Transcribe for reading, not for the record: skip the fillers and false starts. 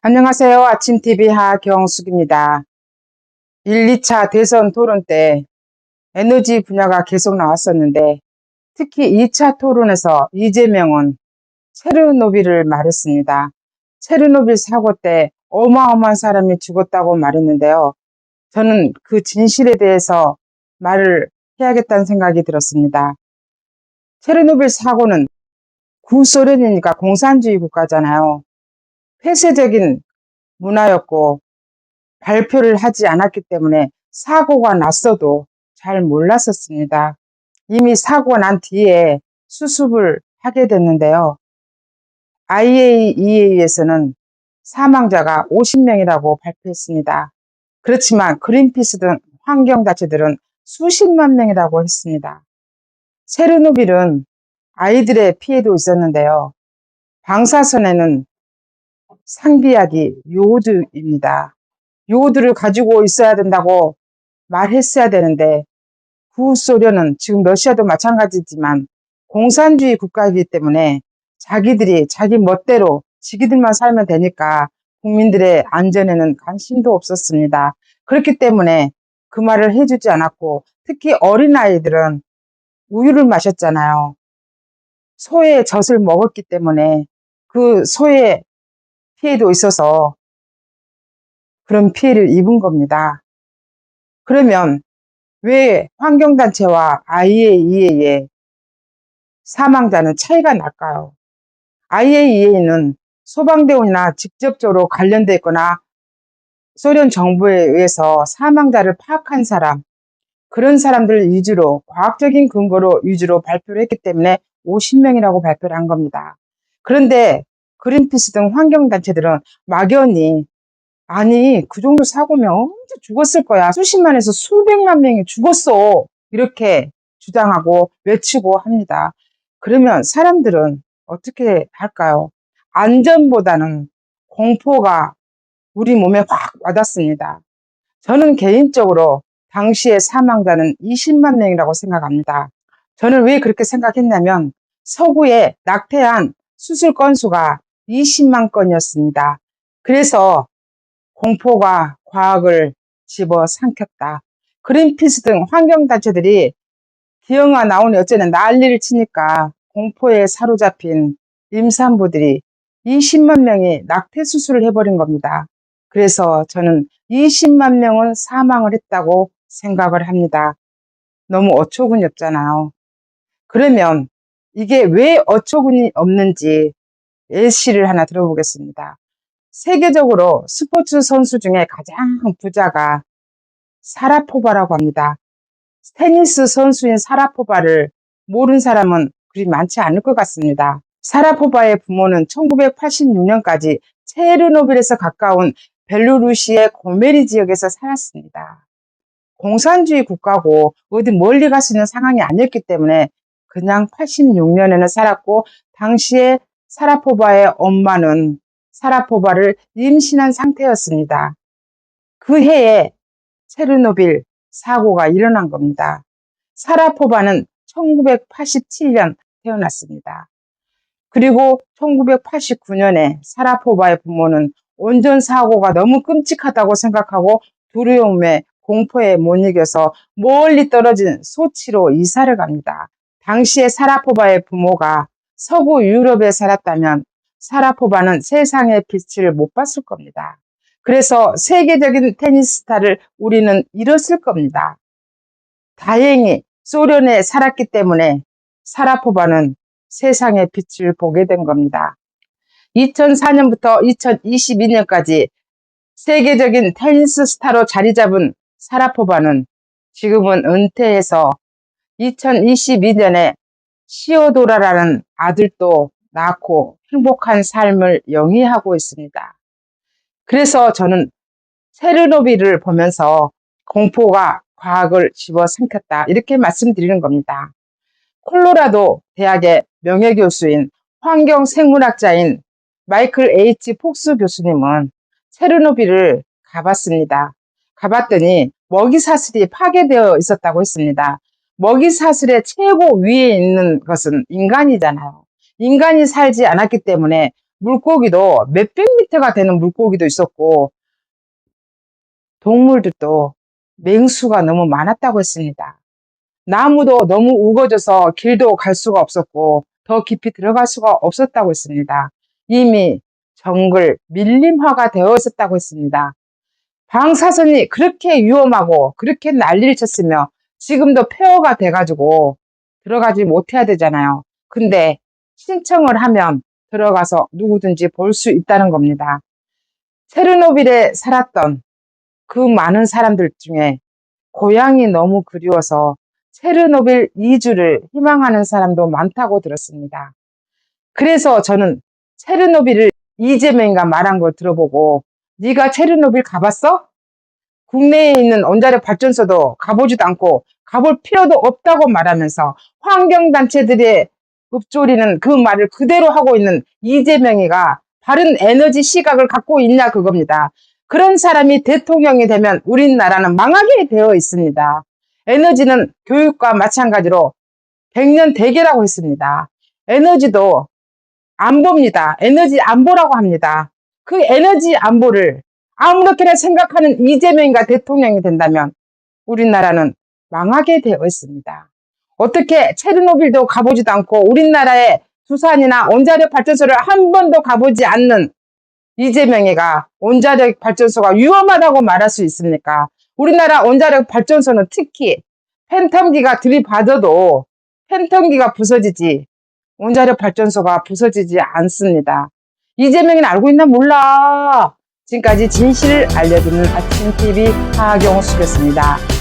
안녕하세요. 아침TV 하경숙입니다. 1, 2차 대선 토론 때 에너지 분야가 계속 나왔었는데 특히 2차 토론에서 이재명은 체르노빌을 말했습니다. 체르노빌 사고 때 어마어마한 사람이 죽었다고 말했는데요. 저는 그 진실에 대해서 말을 해야겠다는 생각이 들었습니다. 체르노빌 사고는 구소련이니까 공산주의 국가잖아요. 폐쇄적인 문화였고 발표를 하지 않았기 때문에 사고가 났어도 잘 몰랐었습니다. 이미 사고가 난 뒤에 수습을 하게 됐는데요. IAEA에서는 사망자가 50명이라고 발표했습니다. 그렇지만 그린피스 등 환경단체들은 수십만 명이라고 했습니다. 체르노빌은 아이들의 피해도 있었는데요. 방사선에는 상비약이 요오드입니다. 요오드를 가지고 있어야 된다고 말했어야 되는데 구소련은 지금 러시아도 마찬가지지만 공산주의 국가이기 때문에 자기들이 자기 멋대로 지기들만 살면 되니까 국민들의 안전에는 관심도 없었습니다. 그렇기 때문에 그 말을 해주지 않았고 특히 어린아이들은 우유를 마셨잖아요. 소의 젖을 먹었기 때문에 그 소의 피해도 있어서 그런 피해를 입은 겁니다. 그러면 왜 환경단체와 IAEA의 사망자는 차이가 날까요? IAEA는 소방대원이나 직접적으로 관련돼 있거나 소련 정부에 의해서 사망자를 파악한 사람, 그런 사람들 위주로 과학적인 근거로 위주로 발표를 했기 때문에 50명이라고 발표를 한 겁니다. 그런데 그린피스 등 환경단체들은 막연히 아니 그 정도 사고면 언제 죽었을 거야. 수십만에서 수백만 명이 죽었어. 이렇게 주장하고 외치고 합니다. 그러면 사람들은 어떻게 할까요? 안전보다는 공포가 우리 몸에 확 와닿습니다. 저는 개인적으로 당시의 사망자는 20만 명이라고 생각합니다. 저는 왜 그렇게 생각했냐면 서구의 낙태한 수술 건수가 20만 건이었습니다. 그래서 공포가 과학을 집어삼켰다. 그린피스 등 환경단체들이 기형아 나오니 어쩌네 난리를 치니까 공포에 사로잡힌 임산부들이 20만 명이 낙태 수술을 해버린 겁니다. 그래서 저는 20만 명은 사망을 했다고 생각을 합니다. 너무 어처구니 없잖아요. 그러면 이게 왜 어처구니 없는지 예시를 하나 들어보겠습니다. 세계적으로 스포츠 선수 중에 가장 부자가 사라포바라고 합니다. 테니스 선수인 사라포바를 모르는 사람은 그리 많지 않을 것 같습니다. 사라포바의 부모는 1986년까지 체르노빌에서 가까운 벨루루시의 고메리 지역에서 살았습니다. 공산주의 국가고 어디 멀리 갈 수 있는 상황이 아니었기 때문에 그냥 86년에는 살았고 당시에 사라포바의 엄마는 사라포바를 임신한 상태였습니다. 그 해에 체르노빌 사고가 일어난 겁니다. 사라포바는 1987년 태어났습니다. 그리고 1989년에 사라포바의 부모는 운전사고가 너무 끔찍하다고 생각하고 두려움에 공포에 못 이겨서 멀리 떨어진 소치로 이사를 갑니다. 당시에 사라포바의 부모가 서구 유럽에 살았다면 사라포바는 세상의 빛을 못 봤을 겁니다. 그래서 세계적인 테니스 스타를 우리는 잃었을 겁니다. 다행히 소련에 살았기 때문에 사라포바는 세상의 빛을 보게 된 겁니다. 2004년부터 2022년까지 세계적인 테니스 스타로 자리 잡은 사라포바는 지금은 은퇴해서 2022년에 시오도라라는 아들도 낳고 행복한 삶을 영위하고 있습니다. 그래서 저는 체르노빌을 보면서 공포가 과학을 집어삼켰다 이렇게 말씀드리는 겁니다. 콜로라도 대학의 명예교수인 환경생물학자인 마이클 H. 폭스 교수님은 체르노빌을 가봤습니다. 가봤더니 먹이사슬이 파괴되어 있었다고 했습니다. 먹이사슬의 최고 위에 있는 것은 인간이잖아요. 인간이 살지 않았기 때문에 물고기도 몇백 미터가 되는 물고기도 있었고 동물들도 맹수가 너무 많았다고 했습니다. 나무도 너무 우거져서 길도 갈 수가 없었고 더 깊이 들어갈 수가 없었다고 했습니다. 이미 정글 밀림화가 되어 있었다고 했습니다. 방사선이 그렇게 위험하고 그렇게 난리를 쳤으며 지금도 폐허가 돼가지고 들어가지 못해야 되잖아요. 근데 신청을 하면 들어가서 누구든지 볼 수 있다는 겁니다. 체르노빌에 살았던 그 많은 사람들 중에 고향이 너무 그리워서 체르노빌 이주를 희망하는 사람도 많다고 들었습니다. 그래서 저는 체르노빌을 이재명이가 말한 걸 들어보고 네가 체르노빌 가봤어? 국내에 있는 원자력 발전소도 가보지도 않고 가볼 필요도 없다고 말하면서 환경단체들의 읊조리는 그 말을 그대로 하고 있는 이재명이가 바른 에너지 시각을 갖고 있냐 그겁니다. 그런 사람이 대통령이 되면 우리나라는 망하게 되어 있습니다. 에너지는 교육과 마찬가지로 100년 대계라고 했습니다. 에너지도 안보입니다. 에너지 안보라고 합니다. 그 에너지 안보를 아무렇게나 생각하는 이재명이가 대통령이 된다면 우리나라는 망하게 되어 있습니다. 어떻게 체르노빌도 가보지도 않고 우리나라의 두산이나 원자력 발전소를 한 번도 가보지 않는 이재명이가 원자력 발전소가 위험하다고 말할 수 있습니까? 우리나라 원자력 발전소는 특히 팬텀기가 들이받아도 팬텀기가 부서지지 원자력 발전소가 부서지지 않습니다. 이재명이는 알고 있나 몰라. 지금까지 진실을 알려드리는 아침TV 하경수였습니다.